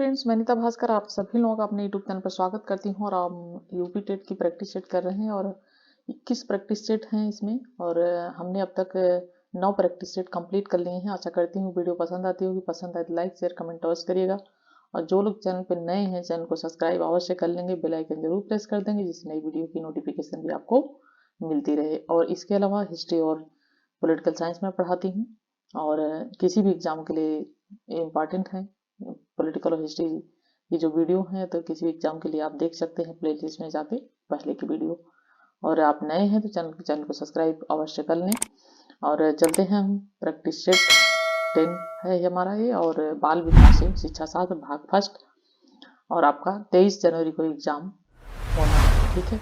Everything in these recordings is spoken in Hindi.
फ्रेंड्स, मैं नीता भास्कर आप सभी लोगों का अपने यूट्यूब चैनल पर स्वागत करती हूँ। और आप यूपी टेट की प्रैक्टिस सेट कर रहे हैं और 21 प्रैक्टिस सेट हैं इसमें। और हमने अब तक 9 प्रैक्टिस सेट कंप्लीट कर लिए हैं। आशा करती हूँ वीडियो पसंद आती होगी। पसंद आए तो लाइक शेयर कमेंट अवश्य करिएगा। और जो लोग चैनल पर नए हैं चैनल को सब्सक्राइब अवश्य कर लेंगे, बेल आइकन जरूर प्रेस कर देंगे जिससे नई वीडियो की नोटिफिकेशन भी आपको मिलती रहे। और इसके अलावा हिस्ट्री और पॉलिटिकल साइंस में पढ़ाती हूँ और किसी भी एग्जाम के लिए इम्पॉर्टेंट है पॉलिटिकल और हिस्ट्री की जो वीडियो है, तो किसी भी एग्जाम के लिए आप देख सकते हैं प्लेलिस्ट में जाके पहले की वीडियो। और आप नए हैं तो चैनल को सब्सक्राइब अवश्य कर लें। और चलते हैं हम प्रैक्टिस सेट 10 है हमारा ये, और बाल विकास एवं शिक्षा शास्त्र भाग फर्स्ट। और आपका 23 जनवरी को एग्जाम होना है, ठीक है।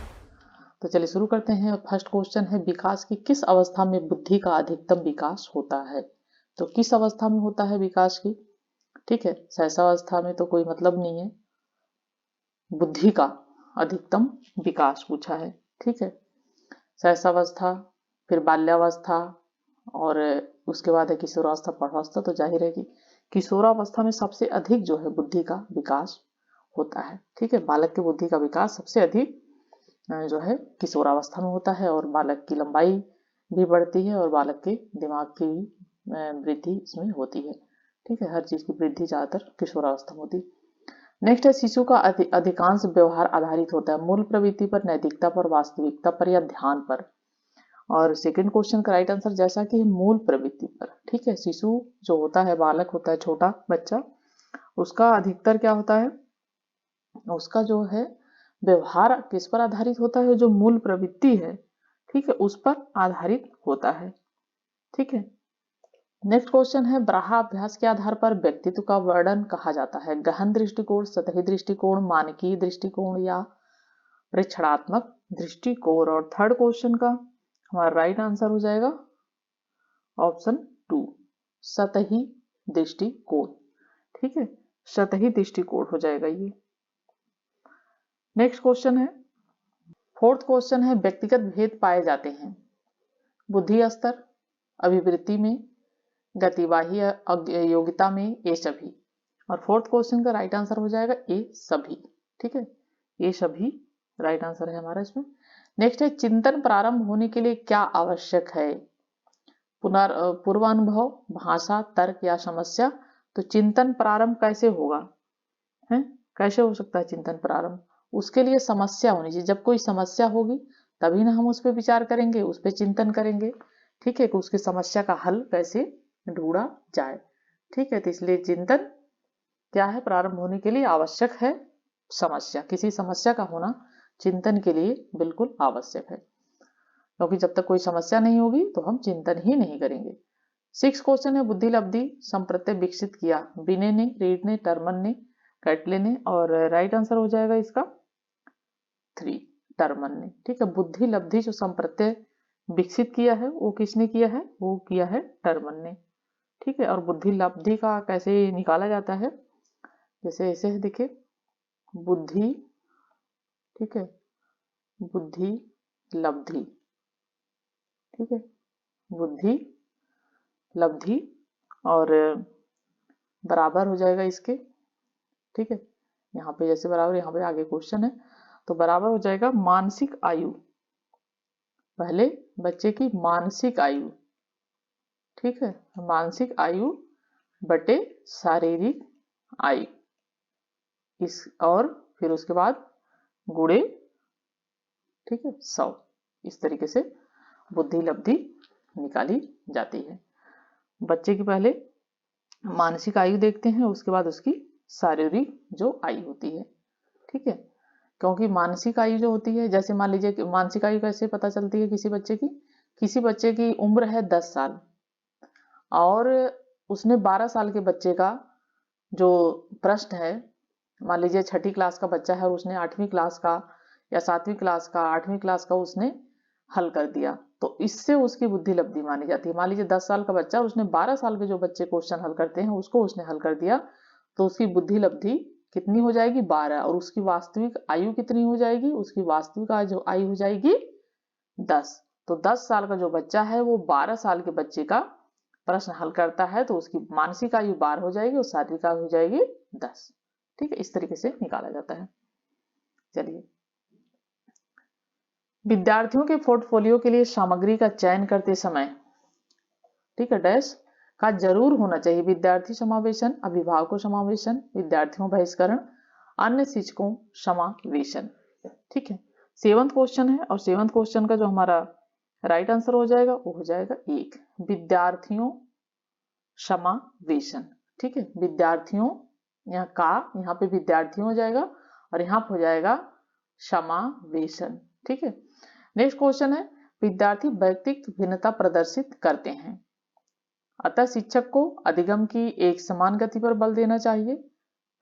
तो चलिए शुरू करते हैं। फर्स्ट क्वेश्चन है, विकास की किस अवस्था में बुद्धि का अधिकतम विकास होता है? तो किस अवस्था में होता है विकास की? ठीक है, शैशवावस्था में तो कोई मतलब नहीं है, बुद्धि का अधिकतम विकास पूछा है, ठीक है। शैशवावस्था, फिर बाल्यावस्था, और उसके बाद है किशोरावस्था, प्रौढ़ावस्था। तो जाहिर है कि किशोरावस्था में सबसे अधिक जो है बुद्धि का विकास होता है, ठीक है। बालक की बुद्धि का विकास सबसे अधिक जो है किशोरावस्था में होता है। और बालक की लंबाई भी बढ़ती है और बालक के दिमाग की वृद्धि इसमें होती है, ठीक है। हर चीज की वृद्धि ज्यादातर किशोरावस्था में होती है। नेक्स्ट है, शिशु का अधिकांश व्यवहार आधारित होता है मूल प्रवृत्ति पर, नैतिकता पर, वास्तविकता पर या ध्यान पर? और सेकंड क्वेश्चन का राइट आंसर जैसा कि मूल प्रवृत्ति पर, ठीक है। शिशु जो होता है, बालक होता है, छोटा बच्चा, उसका अधिकतर क्या होता है, उसका जो है व्यवहार किस पर आधारित होता है? जो मूल प्रवृत्ति है, ठीक है, उस पर आधारित होता है, ठीक है। नेक्स्ट क्वेश्चन है, ब्राहा अभ्यास के आधार पर व्यक्तित्व का वर्णन कहा जाता है? गहन दृष्टिकोण, सतही दृष्टिकोण, मानकीय दृष्टिकोण या परीक्षणात्मक दृष्टिकोण? और थर्ड क्वेश्चन का हमारा राइट आंसर हो जाएगा ऑप्शन 2, सतही दृष्टिकोण, ठीक है। सतही दृष्टिकोण हो जाएगा ये। नेक्स्ट क्वेश्चन है, फोर्थ क्वेश्चन है, व्यक्तिगत भेद पाए जाते हैं बुद्धि स्तर, अभिवृत्ति में, गतिवाही योग्यता में, ये सभी? और फोर्थ क्वेश्चन का राइट आंसर हो जाएगा ए सभी, ठीक है। ये सभी राइट आंसर है हमारा इसमें। नेक्स्ट है, चिंतन प्रारंभ होने के लिए क्या आवश्यक है? पूर्वानुभव, भाषा, तर्क या समस्या? तो चिंतन प्रारंभ कैसे होगा है, कैसे हो सकता है चिंतन प्रारंभ? उसके लिए समस्या होनी चाहिए। जब कोई समस्या होगी तभी ना हम उस पर विचार करेंगे, उस पर चिंतन करेंगे, ठीक है, कि उसकी समस्या का हल कैसे ढूंढा जाए, ठीक है। तो इसलिए चिंतन क्या है, प्रारंभ होने के लिए आवश्यक है समस्या, किसी समस्या का होना चिंतन के लिए बिल्कुल आवश्यक है, क्योंकि जब तक कोई समस्या नहीं होगी तो हम चिंतन ही नहीं करेंगे। 6 क्वेश्चन है, बुद्धि लब्धि संप्रत्यय विकसित किया? बिने ने, रीड ने, टर्मन ने, कैटले ने? और राइट आंसर हो जाएगा इसका 3, टर्मन ने, ठीक है। बुद्धि लब्धि जो संप्रत्यय विकसित किया है वो किसने किया है? वो किया है टर्मन ने, ठीक है। और बुद्धि लब्धि का कैसे निकाला जाता है? जैसे ऐसे है, देखिए, बुद्धि, ठीक है, बुद्धि लब्धि, ठीक है, बुद्धि लब्धि, और बराबर हो जाएगा इसके, ठीक है। यहाँ पे जैसे बराबर, यहाँ पे आगे क्वेश्चन है तो बराबर हो जाएगा मानसिक आयु, पहले बच्चे की मानसिक आयु, ठीक है, मानसिक आयु बटे शारीरिक आयु, इस और फिर उसके बाद गुणे, ठीक है, 100। इस तरीके से बुद्धि लब्धि निकाली जाती है। बच्चे की पहले मानसिक आयु देखते हैं, उसके बाद उसकी शारीरिक जो आयु होती है, ठीक है। क्योंकि मानसिक आयु जो होती है, जैसे मान लीजिए मानसिक आयु कैसे पता चलती है किसी बच्चे की? किसी बच्चे की उम्र है 10 साल और उसने 12 साल के बच्चे का जो प्रश्न है, मान लीजिए 6ठी क्लास का बच्चा है और उसने 8वीं क्लास का या 7वीं क्लास का 8वीं क्लास का उसने हल कर दिया, तो इससे उसकी बुद्धि लब्धि मानी जाती है। मान लीजिए 10 साल का बच्चा और उसने 12 साल के जो बच्चे क्वेश्चन हल करते हैं उसको उसने हल कर दिया, तो उसकी बुद्धि लब्धि कितनी हो जाएगी? 12। और उसकी वास्तविक आयु कितनी हो जाएगी? उसकी वास्तविक आयु हो जाएगी 10। तो 10 साल का जो बच्चा है वो 12 साल के बच्चे का प्रश्न हल करता है, तो उसकी मानसिक आयु 12 हो जाएगी और शारीरिक आयु हो जाएगी 10, ठीक है, इस तरीके से निकाला जाता है। चलिए, विद्यार्थियों के पोर्टफोलियो के लिए सामग्री का चयन करते समय, ठीक है, डैश का जरूर होना चाहिए विद्यार्थी समावेशन, अभिभावकों समावेशन, विद्यार्थियों बहिष्करण, अन्य शिक्षकों समावेशन। ठीक है, 7वां क्वेश्चन है और 7वां क्वेश्चन का जो हमारा राइट आंसर हो जाएगा वो हो जाएगा 1, विद्यार्थियों समावेशन। ठीक है, विद्यार्थियों यहाँ पे विद्यार्थियों हो जाएगा और यहाँ पे हो जाएगा समावेशन। ठीक है, नेक्स्ट क्वेश्चन है, विद्यार्थी व्यक्तित्व भिन्नता प्रदर्शित करते हैं, अतः शिक्षक को अधिगम की एक समान गति पर बल देना चाहिए,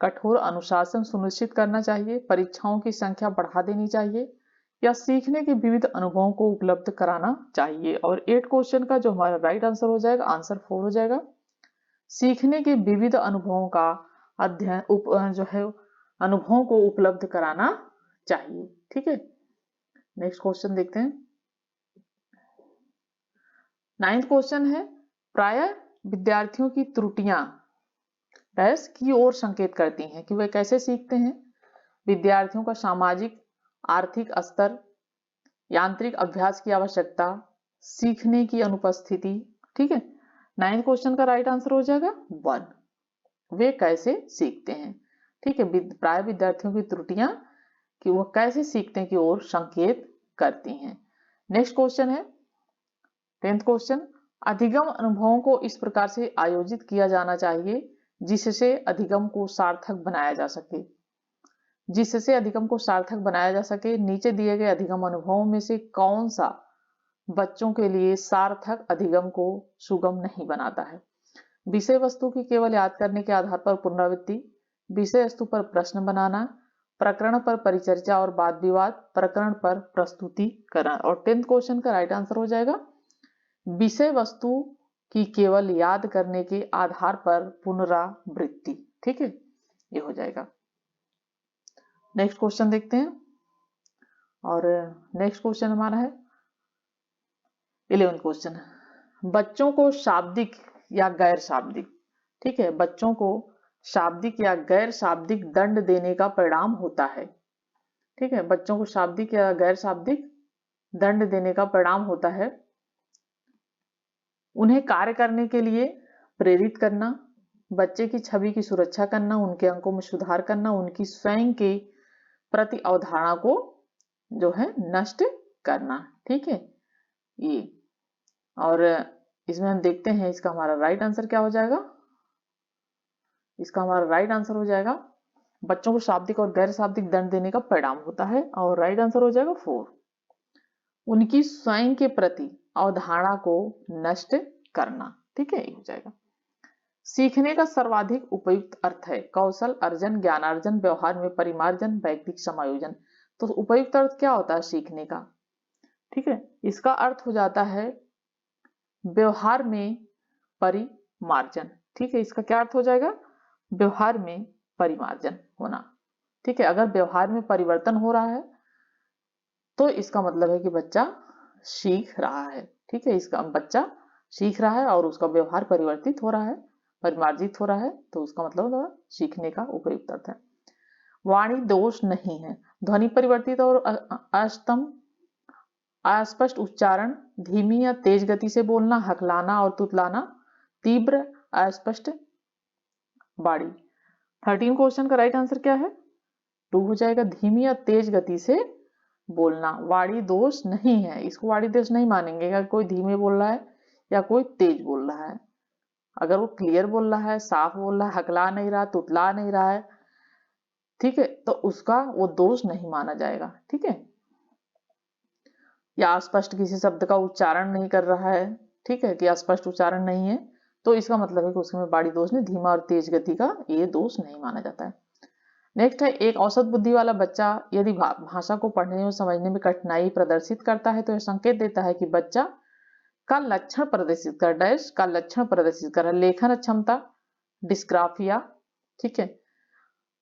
कठोर अनुशासन सुनिश्चित करना चाहिए, परीक्षाओं की संख्या बढ़ा देनी चाहिए, या सीखने के विविध अनुभवों को उपलब्ध कराना चाहिए। और 8 क्वेश्चन का जो हमारा राइट आंसर हो जाएगा, आंसर 4 हो जाएगा, सीखने के विविध अनुभवों का अध्ययन जो है अनुभवों को उपलब्ध कराना चाहिए। ठीक है, नेक्स्ट क्वेश्चन देखते हैं। 9वां क्वेश्चन है, प्रायः विद्यार्थियों की त्रुटियां डैश की ओर संकेत करती हैं कि वे कैसे सीखते हैं, विद्यार्थियों का सामाजिक आर्थिक स्तर, यांत्रिक अभ्यास की आवश्यकता, सीखने की अनुपस्थिति। ठीक है, 9वां क्वेश्चन का राइट आंसर हो जाएगा 1, वे कैसे सीखते हैं। ठीक है, प्राय विद्यार्थियों की त्रुटियां कि वह कैसे सीखते हैं की ओर संकेत करती हैं। नेक्स्ट क्वेश्चन है 10th क्वेश्चन, अधिगम अनुभवों को इस प्रकार से आयोजित किया जाना चाहिए जिससे अधिगम को सार्थक बनाया जा सके, जिससे अधिगम को सार्थक बनाया जा सके। नीचे दिए गए अधिगम अनुभवों में से कौन सा बच्चों के लिए सार्थक अधिगम को सुगम नहीं बनाता है? विषय वस्तु की केवल याद करने के आधार पर पुनरावृत्ति, विषय वस्तु पर प्रश्न बनाना, प्रकरण पर परिचर्चा और वाद विवाद, प्रकरण पर प्रस्तुतिकरण। और 10th क्वेश्चन का राइट आंसर हो जाएगा विषय वस्तु की केवल याद करने के आधार पर पुनरावृत्ति। ठीक है, ये हो जाएगा। नेक्स्ट क्वेश्चन देखते हैं और नेक्स्ट क्वेश्चन हमारा है 11th क्वेश्चन, बच्चों को शाब्दिक या गैर शाब्दिक, ठीक है, बच्चों को शाब्दिक या गैर शाब्दिक दंड देने का परिणाम होता है। ठीक है, बच्चों को शाब्दिक या गैर शाब्दिक दंड देने का परिणाम होता है उन्हें कार्य करने के लिए प्रेरित करना, बच्चे की छवि की सुरक्षा करना, उनके अंकों में सुधार करना, उनकी स्वयं के प्रति अवधारणा को जो है नष्ट करना। ठीक है, ये और इसमें हम देखते हैं इसका हमारा राइट आंसर क्या हो जाएगा। इसका हमारा राइट आंसर हो जाएगा बच्चों को शाब्दिक और गैर शाब्दिक दंड देने का परिणाम होता है और राइट आंसर हो जाएगा 4, उनकी स्वयं के प्रति अवधारणा को नष्ट करना। ठीक है, ये हो जाएगा। सीखने का सर्वाधिक उपयुक्त अर्थ है कौशल अर्जन, ज्ञानार्जन, व्यवहार में परिमार्जन, वैयक्तिक समायोजन। तो उपयुक्त अर्थ क्या होता है सीखने का? ठीक है, इसका अर्थ हो जाता है व्यवहार में परिमार्जन। ठीक है, इसका क्या अर्थ हो जाएगा? व्यवहार में परिमार्जन होना। ठीक है, अगर व्यवहार में परिवर्तन हो रहा है तो इसका मतलब है कि बच्चा सीख रहा है। ठीक है, इसका बच्चा सीख रहा है और उसका व्यवहार परिवर्तित हो रहा है, परिमार्जित हो रहा है, तो उसका मतलब सीखने का उपयुक्त अर्थ है। वाणी दोष नहीं है, ध्वनि परिवर्तित और अस्पष्ट उच्चारण, धीमी या तेज गति से बोलना, हकलाना और तुतलाना, तीव्र अस्पष्ट वाणी। 13 क्वेश्चन का राइट आंसर क्या है? 2 हो जाएगा, धीमी या तेज गति से बोलना वाणी दोष नहीं है। इसको वाणी दोष नहीं मानेंगे अगर कोई धीमे बोल रहा है या कोई तेज बोल रहा है। अगर वो क्लियर बोल रहा है, साफ बोल रहा है, हकला नहीं रहा, तुतला नहीं रहा है, ठीक है, तो उसका वो दोष नहीं माना जाएगा। ठीक है, या अस्पष्ट किसी शब्द का उच्चारण नहीं कर रहा है, ठीक है, कि अस्पष्ट उच्चारण नहीं है, तो इसका मतलब है कि उसमें वाणी दोष नहीं, धीमा और तेज गति का ये दोष नहीं माना जाता है। नेक्स्ट है, एक औसत बुद्धि वाला बच्चा यदि भाषा को पढ़ने और समझने में कठिनाई प्रदर्शित करता है तो यह संकेत देता है कि बच्चा का लक्षण प्रदर्शित कर डैश का लक्षण प्रदर्शित कर लेखन अक्षमता, डिस्ग्राफिया, ठीक है,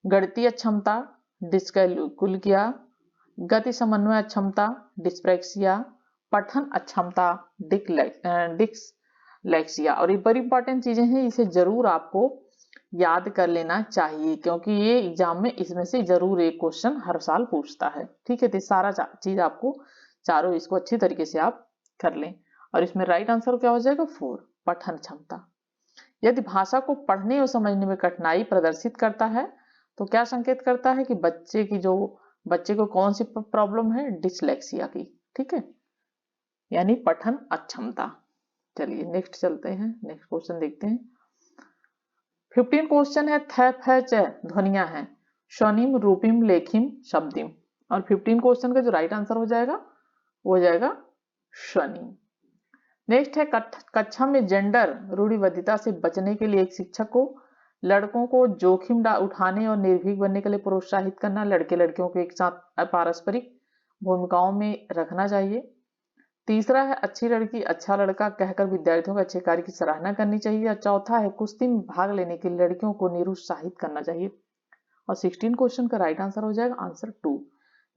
गणितीय अक्षमता, डिस्कैलकुलिया, गति समन्वय अक्षमता, डिस्प्रैक्सिया, पठन अक्षमता, डिसलेक्सिया। और ये बड़ी इंपॉर्टेंट चीजें हैं, इसे जरूर आपको याद कर लेना चाहिए, क्योंकि ये एग्जाम में इसमें से जरूर एक क्वेश्चन हर साल पूछता है। ठीक है, तो सारा चीज आपको चारों इसको अच्छी तरीके से आप कर लें। और इसमें राइट आंसर क्या हो जाएगा 4, पठन क्षमता। यदि भाषा को पढ़ने और समझने में कठिनाई प्रदर्शित करता है तो क्या संकेत करता है कि बच्चे को कौन सी प्रॉब्लम है, डिसलेक्सिया की। ठीक है, यानी पठन अक्षमता। चलिए नेक्स्ट चलते हैं, नेक्स्ट क्वेश्चन देखते हैं। 15 क्वेश्चन है, थ फ च ध्वनियां हैं, स्वनिम रूपिम लेखिम शब्दिम। और 15 क्वेश्चन का जो राइट आंसर हो जाएगा वो हो जाएगा स्वनिम। नेक्स्ट है कक्षा में जेंडर रूढ़िवादिता से बचने के लिए एक शिक्षक को लड़कों को जोखिम उठाने और निर्भीक बनने के लिए प्रोत्साहित करना, लड़के लड़कियों को एक साथ पारस्परिक भूमिकाओं में रखना चाहिए। तीसरा है अच्छी लड़की अच्छा लड़का कहकर विद्यार्थियों के अच्छे कार्य की सराहना करनी चाहिए। और चौथा है कुश्ती में भाग लेने के लिए लड़कियों को निरुत्साहित करना चाहिए। और 16 क्वेश्चन का राइट आंसर हो जाएगा आंसर 2,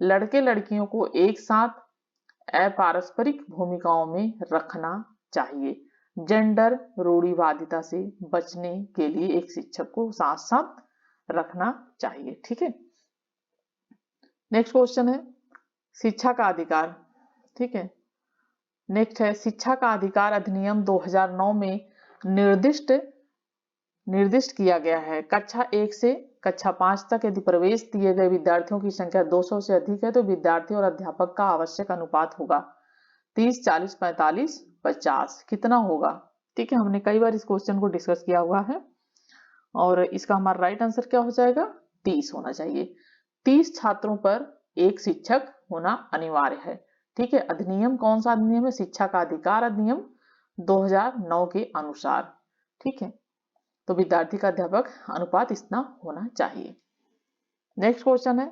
लड़के लड़कियों को एक साथ अपारस्परिक भूमिकाओं में रखना चाहिए। जेंडर रूढ़िवादिता से बचने के लिए एक शिक्षक को साथ साथ रखना चाहिए। ठीक है, नेक्स्ट क्वेश्चन है शिक्षा का अधिकार। ठीक है, नेक्स्ट है शिक्षा का अधिकार अधिनियम 2009 में निर्दिष्ट किया गया है। कक्षा 1 से कक्षा 5 तक यदि प्रवेश दिए गए विद्यार्थियों की संख्या 200 से अधिक है तो विद्यार्थी और अध्यापक का आवश्यक अनुपात होगा 30, 40, 45, 50। कितना होगा? ठीक है, हमने कई बार इस क्वेश्चन को डिस्कस किया हुआ है और इसका हमारा राइट आंसर क्या हो जाएगा 30 होना चाहिए। 30 छात्रों पर एक शिक्षक होना अनिवार्य है। ठीक है, अधिनियम कौन सा अधिनियम है? शिक्षा का अधिकार अधिनियम 2009 के अनुसार। ठीक है, तो विद्यार्थी का अध्यापक अनुपात इतना होना चाहिए। नेक्स्ट क्वेश्चन है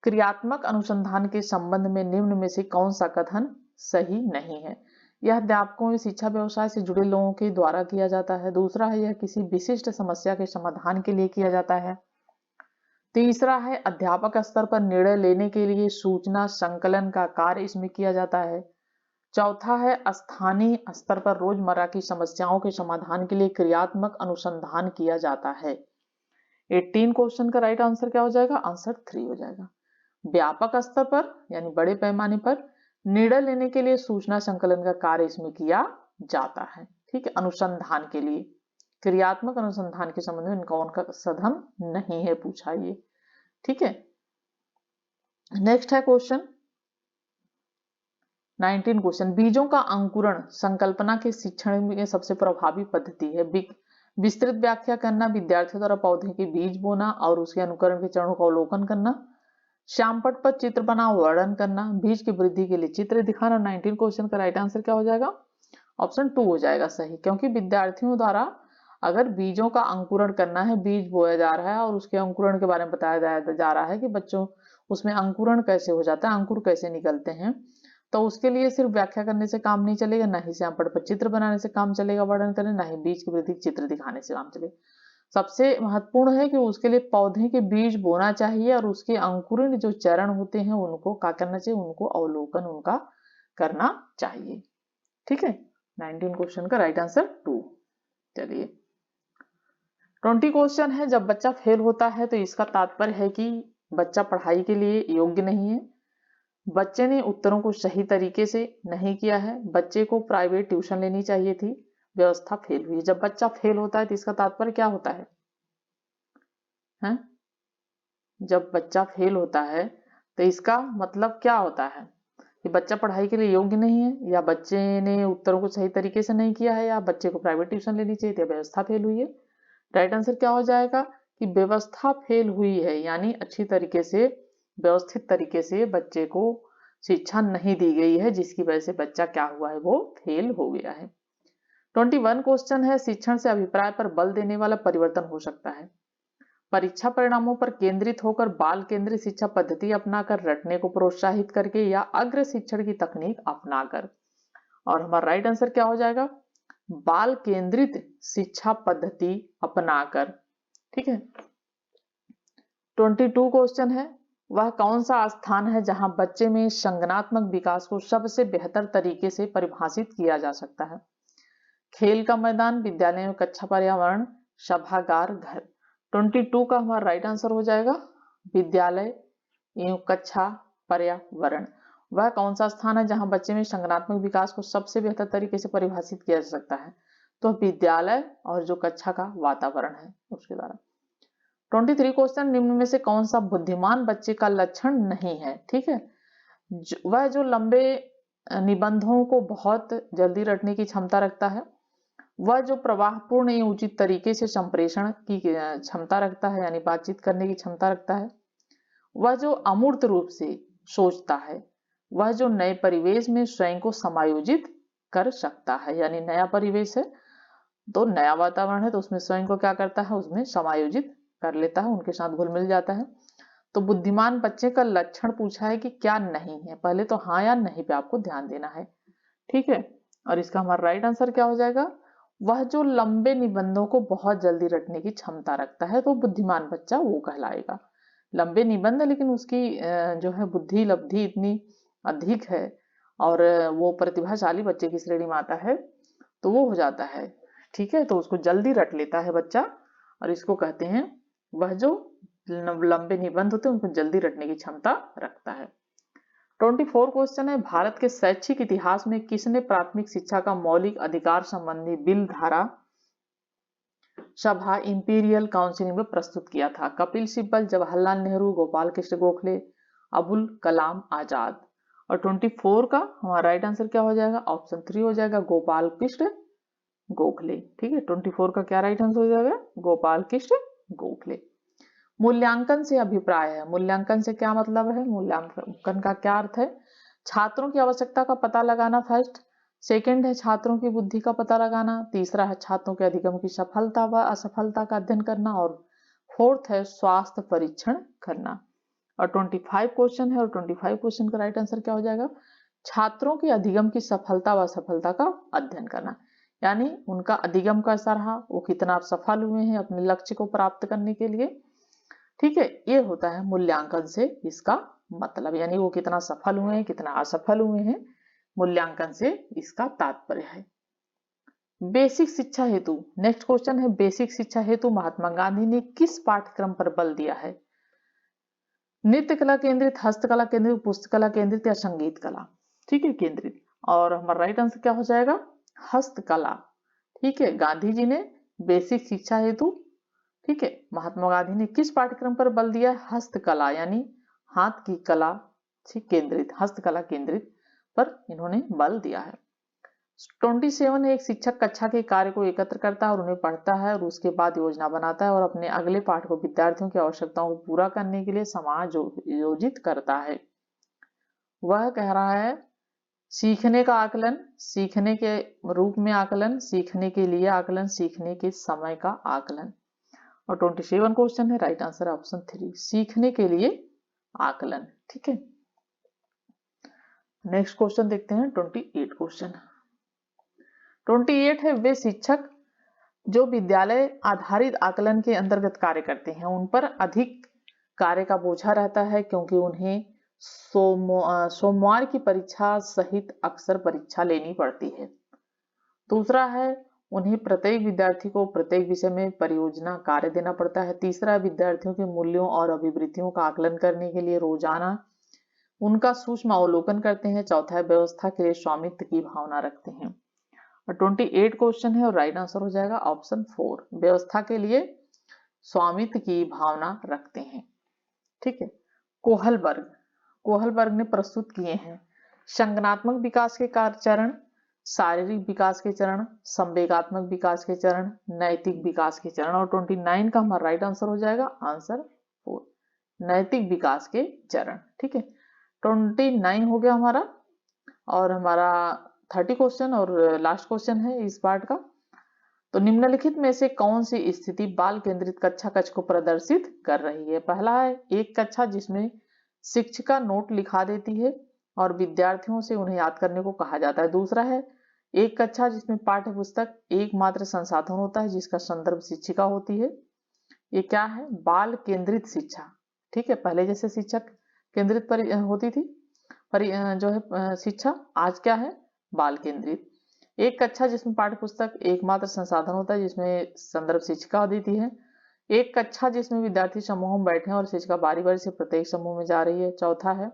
क्रियात्मक अनुसंधान के संबंध में निम्न में से कौन सा कथन सही नहीं है? यह अध्यापकों या शिक्षा व्यवसाय से जुड़े लोगों के द्वारा किया जाता है। दूसरा है यह किसी विशिष्ट समस्या के समाधान के लिए किया जाता है। तीसरा है अध्यापक स्तर पर निर्णय लेने के लिए सूचना संकलन का कार्य इसमें किया जाता है। चौथा है स्थानीय स्तर पर रोजमर्रा की समस्याओं के समाधान के लिए क्रियात्मक अनुसंधान किया जाता है। 18 क्वेश्चन का राइट आंसर क्या हो जाएगा? आंसर 3 हो जाएगा। व्यापक स्तर पर यानी बड़े पैमाने पर निर्णय लेने के लिए सूचना संकलन का कार्य इसमें किया जाता है। ठीक है, अनुसंधान के लिए क्रियात्मक अनुसंधान के संबंध में कौन का साधन नहीं है पूछा ये। ठीक है, नेक्स्ट है क्वेश्चन 19 क्वेश्चन बीजों का अंकुरण संकल्पना के शिक्षण में सबसे प्रभावी पद्धति है। विस्तृत व्याख्या करना, विद्यार्थियों द्वारा पौधे के बीज बोना और उसके अनुकरण के चरणों का अवलोकन करना, श्यामपट्ट पर चित्र बना वर्णन करना, बीज की वृद्धि के लिए चित्र दिखाना। 19 क्वेश्चन का राइट आंसर क्या हो जाएगा? ऑप्शन 2 हो जाएगा सही, क्योंकि विद्यार्थियों द्वारा अगर बीजों का अंकुरण करना है, बीज बोया जा रहा है और उसके अंकुरण के बारे में बताया जा रहा है कि बच्चों उसमें अंकुरण कैसे हो जाता है, अंकुर कैसे निकलते हैं, तो उसके लिए सिर्फ व्याख्या करने से काम नहीं चलेगा, ना ही श्यामपट्ट पर चित्र बनाने से काम चलेगा वर्णन करने, ना ही बीज की वृद्धि चित्र दिखाने से काम चलेगा। सबसे महत्वपूर्ण है कि उसके लिए पौधे के बीज बोना चाहिए और उसके अंकुरण जो चरण होते हैं उनको क्या करना चाहिए? उनको अवलोकन उनका करना चाहिए। ठीक है, 19 क्वेश्चन का राइट आंसर 2। चलिए 20 क्वेश्चन है जब बच्चा फेल होता है तो इसका तात्पर्य है कि बच्चा पढ़ाई के लिए योग्य नहीं है, बच्चे ने उत्तरों को सही तरीके से नहीं किया है, बच्चे को प्राइवेट ट्यूशन लेनी चाहिए थी, व्यवस्था फेल हुई। जब बच्चा फेल होता है तो इसका तात्पर्य क्या होता है? हैं? जब बच्चा फेल होता है तो इसका मतलब क्या होता है कि बच्चा पढ़ाई के लिए योग्य नहीं है, या बच्चे ने उत्तरों को सही तरीके से नहीं किया है, या बच्चे को प्राइवेट ट्यूशन लेनी चाहिए थी, व्यवस्था फेल हुई है। राइट आंसर क्या हो जाएगा कि व्यवस्था फेल हुई है, यानी अच्छी तरीके से व्यवस्थित तरीके से बच्चे को शिक्षा नहीं दी गई है, जिसकी वजह से बच्चा क्या हुआ है? वो फेल हो गया है। 21 क्वेश्चन है शिक्षण से अभिप्राय पर बल देने वाला परिवर्तन हो सकता है। परीक्षा परिणामों पर केंद्रित होकर बाल केंद्रित शिक्षा पद्धति अपनाकर रटने को प्रोत्साहित करके, या अग्र शिक्षण की तकनीक अपनाकर। और हमारा राइट आंसर क्या हो जाएगा? बाल केंद्रित शिक्षा पद्धति अपनाकर। ठीक है, 22 क्वेश्चन है वह कौन सा स्थान है जहां बच्चे में संज्ञानात्मक विकास को सबसे बेहतर तरीके से परिभाषित किया जा सकता है? खेल का मैदान, विद्यालय में कक्षा पर्यावरण, सभागार घर। 22 का हमारा राइट आंसर हो जाएगा विद्यालय एवं कक्षा पर्यावरण। वह कौन सा स्थान है जहां बच्चे में संज्ञानात्मक विकास को सबसे बेहतर तरीके से परिभाषित किया जा सकता है? तो विद्यालय और जो कक्षा का वातावरण है उसके द्वारा। 23 क्वेश्चन, निम्न में से कौन सा बुद्धिमान बच्चे का लक्षण नहीं है? ठीक है, वह जो लंबे निबंधों को बहुत जल्दी रटने की क्षमता रखता है, वह जो प्रवाहपूर्ण एवं उचित तरीके से संप्रेषण की क्षमता रखता है यानी बातचीत करने की क्षमता रखता है, वह जो अमूर्त रूप से सोचता है, वह जो नए परिवेश में स्वयं को समायोजित कर सकता है यानी नया परिवेश है तो नया वातावरण है तो उसमें स्वयं को क्या करता है, उसमें समायोजित कर लेता है, उनके साथ घुल मिल जाता है। तो बुद्धिमान बच्चे का लक्षण पूछा है कि क्या नहीं है, पहले तो हाँ या नहीं पे आपको ध्यान देना है। ठीक है, और इसका हमारा राइट आंसर क्या हो जाएगा? वह जो लंबे निबंधों को बहुत जल्दी रटने की क्षमता रखता है तो बुद्धिमान बच्चा वो कहलाएगा। लंबे निबंध लेकिन उसकी जो है बुद्धि लब्धि इतनी अधिक है और वो प्रतिभाशाली बच्चे की श्रेणी में आता है तो वो हो जाता है। ठीक है, तो उसको जल्दी रट लेता है बच्चा और इसको कहते हैं वह जो लंबे निबंध होते हैं उनको जल्दी रटने की क्षमता रखता है। 24 क्वेश्चन है, भारत के शैक्षिक इतिहास में किसने प्राथमिक शिक्षा का मौलिक अधिकार संबंधी बिल धारा सभा इंपीरियल काउंसिल में प्रस्तुत किया था? कपिल सिब्बल, जवाहरलाल नेहरू, गोपाल कृष्ण गोखले, अबुल कलाम आजाद। और 24 का हमारा राइट आंसर क्या हो जाएगा? ऑप्शन 3 हो जाएगा गोपाल कृष्ण गोखले। ठीक है, 24 का क्या राइट आंसर हो जाएगा? गोपाल कृष्ण गोखले। मूल्यांकन से अभिप्राय है, मूल्यांकन से क्या मतलब है? मूल्यांकन का क्या अर्थ है? छात्रों की आवश्यकता का पता लगाना फर्स्ट, सेकंड है छात्रों की बुद्धि का पता लगाना, तीसरा है छात्रों के अधिगम की सफलता व असफलता का अध्ययन करना और फोर्थ है स्वास्थ्य परीक्षण करना। और 25 क्वेश्चन है और 25 क्वेश्चन का राइट आंसर क्या हो जाएगा? छात्रों के अधिगम की सफलता व असफलता का अध्ययन करना, यानी उनका अधिगम कैसा रहा, वो कितना सफल हुए हैं अपने लक्ष्य को प्राप्त करने के लिए। ठीक है, ये होता है मूल्यांकन से इसका मतलब, यानी वो कितना सफल हुए हैं कितना असफल हुए हैं, मूल्यांकन से इसका तात्पर्य है। बेसिक शिक्षा हेतु, नेक्स्ट क्वेश्चन है, बेसिक शिक्षा हेतु महात्मा गांधी ने किस पाठ्यक्रम पर बल दिया है? नृत्य कला केंद्रित, हस्तकला केंद्रित, पुस्तकला केंद्रित या संगीत कला? ठीक है, केंद्रित। और हमारा राइट आंसर क्या हो जाएगा? हस्तकला। ठीक है, गांधी जी ने बेसिक शिक्षा हेतु, ठीक है, महात्मा गांधी ने किस पाठ्यक्रम पर बल दिया? हस्तकला यानी हाथ की कला केंद्रित, हस्तकला केंद्रित पर इन्होंने बल दिया है। 27 एक शिक्षक कक्षा के कार्य को एकत्र करता है और उन्हें पढ़ता है और उसके बाद योजना बनाता है और अपने अगले पाठ को विद्यार्थियों की आवश्यकताओं को पूरा करने के लिए समायोजित करता है। वह कह रहा है सीखने का आकलन, सीखने के रूप में आकलन, सीखने के लिए आकलन, सीखने के समय का आकलन। और 27 क्वेश्चन है, राइट आंसर ऑप्शन 3 सीखने के लिए आकलन। ठीक है, नेक्स्ट क्वेश्चन देखते हैं 28 क्वेश्चन। 28 है, वे शिक्षक जो विद्यालय आधारित आकलन के अंतर्गत कार्य करते हैं उन पर अधिक कार्य का बोझा रहता है क्योंकि उन्हें सोमवार की परीक्षा सहित अक्सर परीक्षा लेनी पड़ती है। दूसरा है उन्हें प्रत्येक विद्यार्थी को प्रत्येक विषय में परियोजना कार्य देना पड़ता है। तीसरा, विद्यार्थियों के मूल्यों और अभिवृत्तियों का आकलन करने के लिए रोजाना उनका सूक्ष्म अवलोकन करते हैं। चौथा है व्यवस्था के लिए स्वामित्व की भावना रखते हैं। और 28 क्वेश्चन है और राइट आंसर हो जाएगा ऑप्शन 4 व्यवस्था के लिए स्वामित्व की भावना रखते हैं। ठीक है, कोहलबर्ग ने प्रस्तुत किए हैं संज्ञानात्मक विकास के चरण, शारीरिक विकास के चरण, संवेगात्मक विकास के चरण, नैतिक विकास के चरण। और 29 का हमारा राइट आंसर हो जाएगा आंसर 4 नैतिक विकास के चरण। ठीक है, 29 हो गया हमारा और हमारा 30 क्वेश्चन और लास्ट क्वेश्चन है इस पार्ट का। तो निम्नलिखित में से कौन सी स्थिति बाल केंद्रित कक्षा कक्ष को प्रदर्शित कर रही है? पहला है एक कक्षा जिसमें शिक्षिका नोट लिखा देती है और विद्यार्थियों से उन्हें याद करने को कहा जाता है। दूसरा है एक कक्षा जिसमें पाठ्य पुस्तक एकमात्र संसाधन होता है जिसका संदर्भ शिक्षिका होती है। ये क्या है? बाल केंद्रित शिक्षा। ठीक है, पहले जैसे शिक्षक केंद्रित होती थी जो है शिक्षा, आज क्या है? बाल केंद्रित। एक कक्षा जिसमें पाठ्य पुस्तक एकमात्र संसाधन होता है, जिसमें संदर्भ शिक्षिका देती है। एक कक्षा जिसमें विद्यार्थी समूह में बैठे हैं और शिक्षिका बारी बारी से प्रत्येक समूह में जा रही है। चौथा है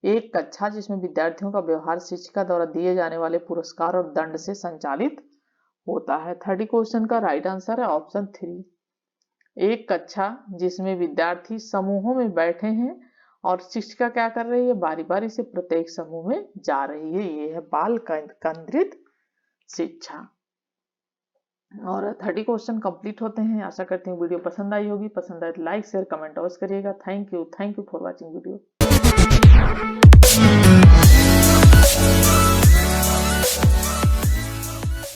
एक कक्षा जिसमें विद्यार्थियों का व्यवहार शिक्षिका द्वारा दिए जाने वाले पुरस्कार और दंड से संचालित होता है। 30 क्वेश्चन का राइट आंसर है ऑप्शन 3। एक कक्षा जिसमें विद्यार्थी समूहों में बैठे हैं और शिक्षिका क्या कर रही है, बारी बारी से प्रत्येक समूह में जा रही है। ये है बाल केंद्रित शिक्षा। और 30 क्वेश्चन कंप्लीट होते हैं। आशा करती हूँ वीडियो पसंद आई होगी। पसंद आए तो लाइक शेयर कमेंट अवश्य करिएगा। Thank you for watching video.